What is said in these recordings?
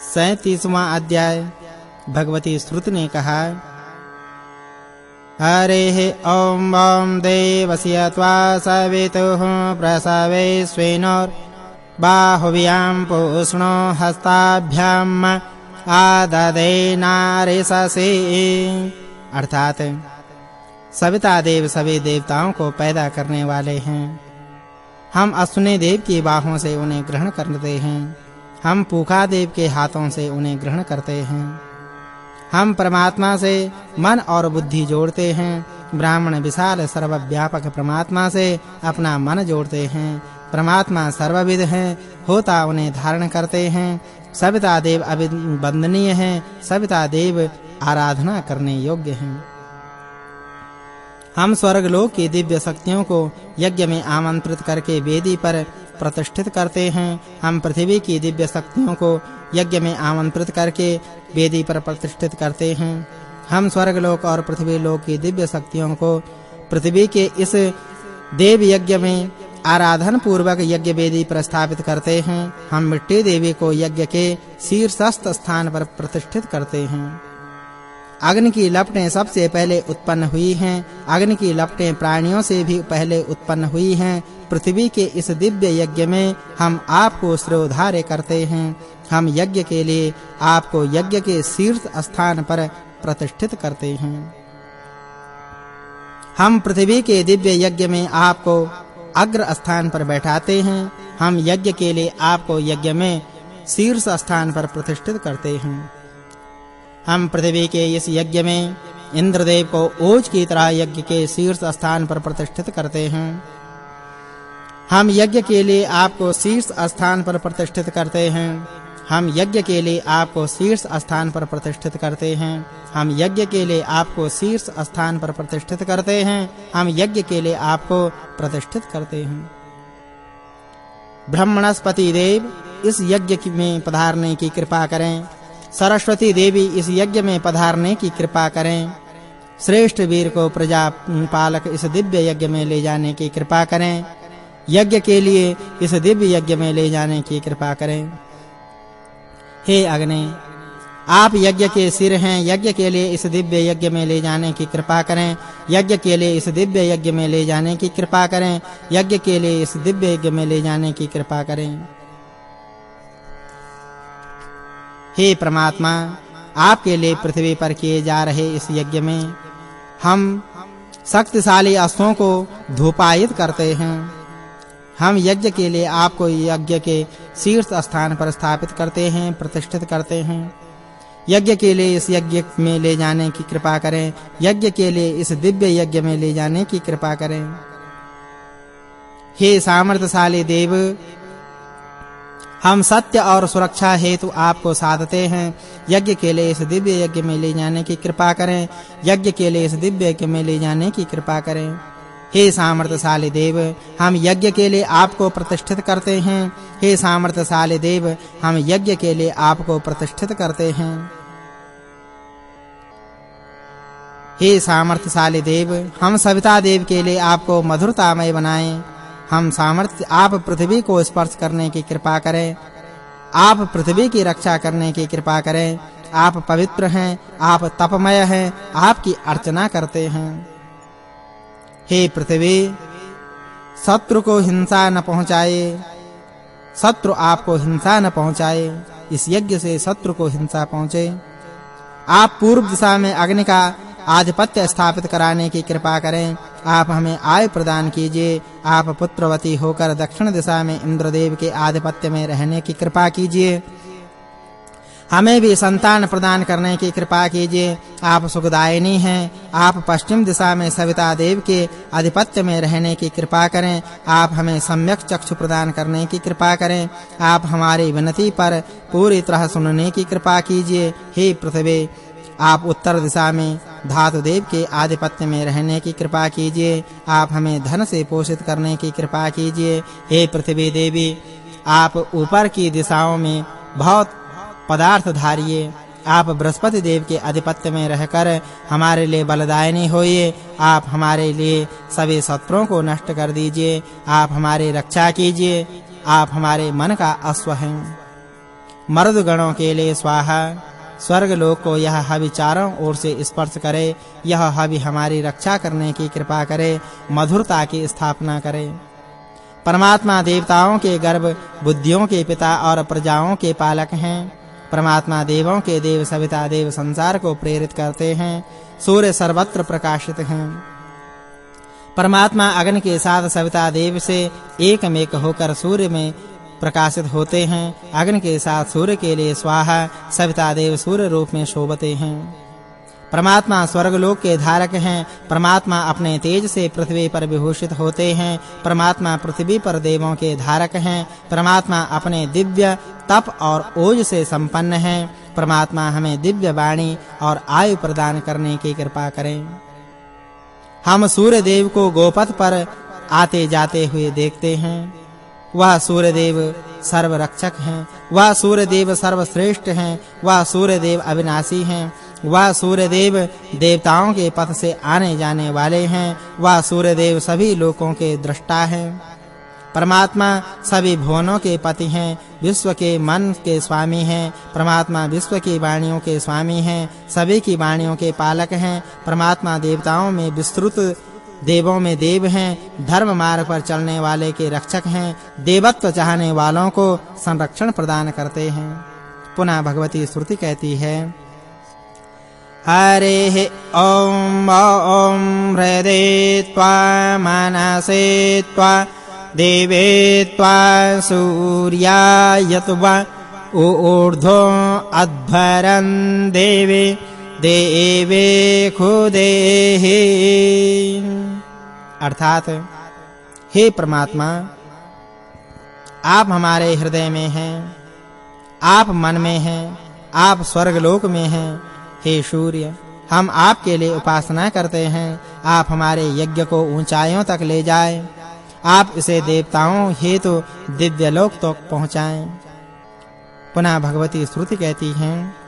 37वां अध्याय। भगवती श्रुति ने कहा, हरिः ॐ ॐ देवस्य त्वा सवितुः प्रसवेस्वेनोर्बाहुभ्यां पूष्णो हस्ताभ्याम् आददे नारिषसे। अर्थात सविता देव सभी देवताओं को पैदा करने वाले हैं। हम अश्विनी देव की बाहों से उन्हें ग्रहण करते हैं। हम पूका देव के हाथों से उन्हें ग्रहण करते हैं। हम परमात्मा से मन और बुद्धि जोड़ते हैं। ब्राह्मण विशाल सर्वव्यापक परमात्मा से अपना मन जोड़ते हैं। परमात्मा सर्वविद हैं, होता उन्हें धारण करते हैं। सविता देव अभिवंदनीय हैं। सविता देव आराधना करने योग्य हैं। हम स्वर्गलोक की दिव्य शक्तियों को यज्ञ में आमंत्रित करके वेदी पर प्रतिष्ठित करते हैं। हम पृथ्वी की दिव्य शक्तियों को यज्ञ में आमंत्रित करके वेदी पर प्रतिष्ठित करते हैं। हम स्वर्गलोक और पृथ्वी लोक की दिव्य शक्तियों को पृथ्वी के इस देव यज्ञ में आराधन पूर्वक यज्ञ वेदी पर स्थापित करते हैं। हम मिट्टी देवी को यज्ञ के शीर्षस्थ स्थान पर प्रतिष्ठित करते हैं। अग्नि की लपटें सबसे पहले उत्पन्न हुई हैं। अग्नि की लपटें प्राणियों से भी पहले उत्पन्न हुई हैं। पृथ्वी के इस दिव्य यज्ञ में हम आपको श्रद्धार्य करते हैं। हम यज्ञ के लिए आपको यज्ञ के शीर्ष स्थान पर प्रतिष्ठित करते हैं। हम पृथ्वी के दिव्य यज्ञ में आपको अग्र स्थान पर बैठाते हैं। हम यज्ञ के लिए आपको यज्ञ में शीर्ष स्थान पर प्रतिष्ठित करते हैं। हम पृथ्वी के इस यज्ञ में इंद्रदेव को ओज की तरह यज्ञ के शीर्ष स्थान पर प्रतिष्ठित करते हैं। हम यज्ञ के लिए आपको शीर्ष स्थान पर प्रतिष्ठित करते हैं। हम यज्ञ के लिए आपको शीर्ष स्थान पर प्रतिष्ठित करते हैं। हम यज्ञ के लिए आपको शीर्ष स्थान पर प्रतिष्ठित करते हैं। हम यज्ञ के लिए आपको प्रतिष्ठित करते हैं। ब्रह्मणस्पति देव इस यज्ञ में पधारने की कृपा करें। सरस्वती देवी इस यज्ञ में पधारने की कृपा करें। श्रेष्ठ वीर को प्रजापालक इस दिव्य यज्ञ में ले जाने की कृपा करें। यज्ञ के लिए इस दिव्य यज्ञ में ले जाने की कृपा करें। हे अग्नि, आप यज्ञ के सिर हैं। यज्ञ के लिए इस दिव्य यज्ञ में ले जाने की कृपा करें। यज्ञ के लिए इस दिव्य यज्ञ में ले जाने की कृपा करें। यज्ञ के लिए इस दिव्य यज्ञ में ले जाने की कृपा करें। हे परमात्मा, आपके लिए पृथ्वी पर किए जा रहे इस यज्ञ में हम शक्तिशाली अश्वों को धूपायित करते हैं। हम यज्ञ के लिए आपको यज्ञ के शीर्ष स्थान पर स्थापित करते हैं, प्रतिष्ठित करते हैं। यज्ञ के लिए इस यज्ञ में ले जाने की कृपा करें। यज्ञ के लिए इस दिव्य यज्ञ में ले जाने की कृपा करें। हे सामर्थ्यशाली देव, हम सत्य और सुरक्षा हेतु आपको साधते हैं। यज्ञ के लिए इस दिव्य यज्ञ में ले जाने की कृपा करें। यज्ञ के लिए इस दिव्य यज्ञ में ले जाने की कृपा करें। हे सामर्थ्यशाली देव, हम यज्ञ के लिए आपको प्रतिष्ठित करते हैं। हे सामर्थ्यशाली देव, हम यज्ञ के लिए आपको प्रतिष्ठित करते हैं। हे सामर्थ्यशाली देव, हम सविता देव के लिए आपको मधुरतामय बनाएं। हम सामर्थ्य आप पृथ्वी को स्पर्श करने की कृपा करें। आप पृथ्वी की रक्षा करने की कृपा करें। आप पवित्र हैं, आप तपमय हैं, आपकी अर्चना करते हैं। हे पृथ्वी, शत्रु को हिंसा न पहुंचाए। शत्रु आपको हिंसा न पहुंचाए। इस यज्ञ से शत्रु को हिंसा पहुंचे। आप पूर्व दिशा में अग्नि का आधिपत्य स्थापित कराने की कृपा करें। आप हमें आयु प्रदान कीजिए। आप पुत्रवती होकर दक्षिण दिशा में इंद्रदेव के आधिपत्य में रहने की कृपा कीजिए। हमें भी संतान प्रदान करने की कृपा कीजिए। आप सुखदायिनी हैं। आप पश्चिम दिशा में सविता देव के आधिपत्य में रहने की कृपा करें। आप हमें सम्यक चक्षु प्रदान करने की कृपा करें। आप हमारी विनती पर पूरी तरह सुनने की कृपा कीजिए। हे पृथ्वी, आप उत्तर दिशा में धातु देव के आधिपत्य में रहने की कृपा कीजिए। आप हमें धन से पोषित करने की कृपा कीजिए। हे पृथ्वी देवी, आप ऊपर की दिशाओं में बहुत पदार्थ धारिए। आप बृहस्पति देव के आधिपत्य में रहकर हमारे लिए बलदायिनी होइए। आप हमारे लिए सभी शत्रुओं को नष्ट कर दीजिए। आप हमारी रक्षा कीजिए। आप हमारे मन का अश्व हैं। मर्द गणों के लिए स्वाहा। स्वर्ग लोक को यह हवि चारों ओर से स्पर्श करे। यह हवि हमारी रक्षा करने की कृपा करे, मधुरता की स्थापना करे। परमात्मा देवताओं के गर्भ, बुद्धियों के पिता और प्रजाओं के पालक हैं। परमात्मा देवों के देव, सविता देव संसार को प्रेरित करते हैं। सूर्य सर्वत्र प्रकाशित हैं। परमात्मा अग्नि के साथ सविता देव से एकमेक होकर सूर्य में प्रकाशित होते हैं। अग्नि के साथ सूर्य के लिए स्वाहा, सविता देव सूर्य रूप में शोभते हैं। परमात्मा स्वर्गलोक के धारक हैं। परमात्मा अपने तेज से पृथ्वी पर विभूषित होते हैं। परमात्मा पृथ्वी पर देवों के धारक हैं। परमात्मा अपने दिव्य तप और ओज से संपन्न हैं। परमात्मा हमें दिव्य वाणी और आयु प्रदान करने की कृपा करें। हम सूर्य देव को गोपथ पर आते जाते हुए देखते हैं। वह सूर्य देव सर्वरक्षक हैं। वह सूर्य देव सर्वश्रेष्ठ हैं। वह सूर्य देव अविनाशी हैं। वह सूर्य देव देवताओं के पथ से आने जाने वाले हैं। वह सूर्य देव सभी लोकों के दृष्टा हैं। परमात्मा सभी भुवनों के पति हैं। विश्व के मन के स्वामी हैं। परमात्मा विश्व की वाणियों के स्वामी हैं। सभी की वाणियों के पालक हैं। परमात्मा देवताओं में विस्तृत, देवों में देव हैं। धर्म मार्ग पर चलने वाले के रक्षक हैं। देवत्व चाहने वालों को संरक्षण प्रदान करते हैं। पुनः भगवती श्रुति कहती है, हरे ओम ओम हृदये त्वा मनसे त्वा देवे त्वा सूर्याय त्वा ऊर्ध्वो अध्वरन् देवे देवे खुदेहि। अर्थात हे परमात्मा, आप हमारे हृदय में हैं, आप मन में हैं, आप स्वर्गलोक में हैं। हे सूर्य, हम आपके लिए उपासना करते हैं। आप हमारे यज्ञ को ऊंचाइयों तक ले जाएं। आप इसे देवताओं हेतु दिव्य लोक तक पहुंचाएं। पुनः भगवती श्रुति कहती है,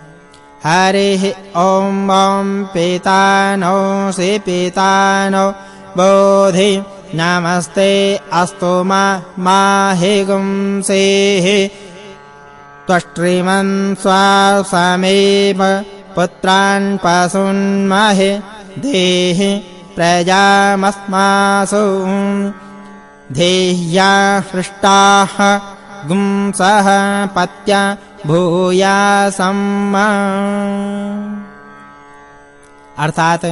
हरे ओम ओम पेतानो से पेतानो बोधि नमस्ते अस्तु माहेगुं सेहि त्वष्ट्रिमं स्वासमेव पुत्रान् पशून्महे देहि प्रजामस्मासु धेया हृष्टाः गुंसः पत्या भूयासम्। अर्थात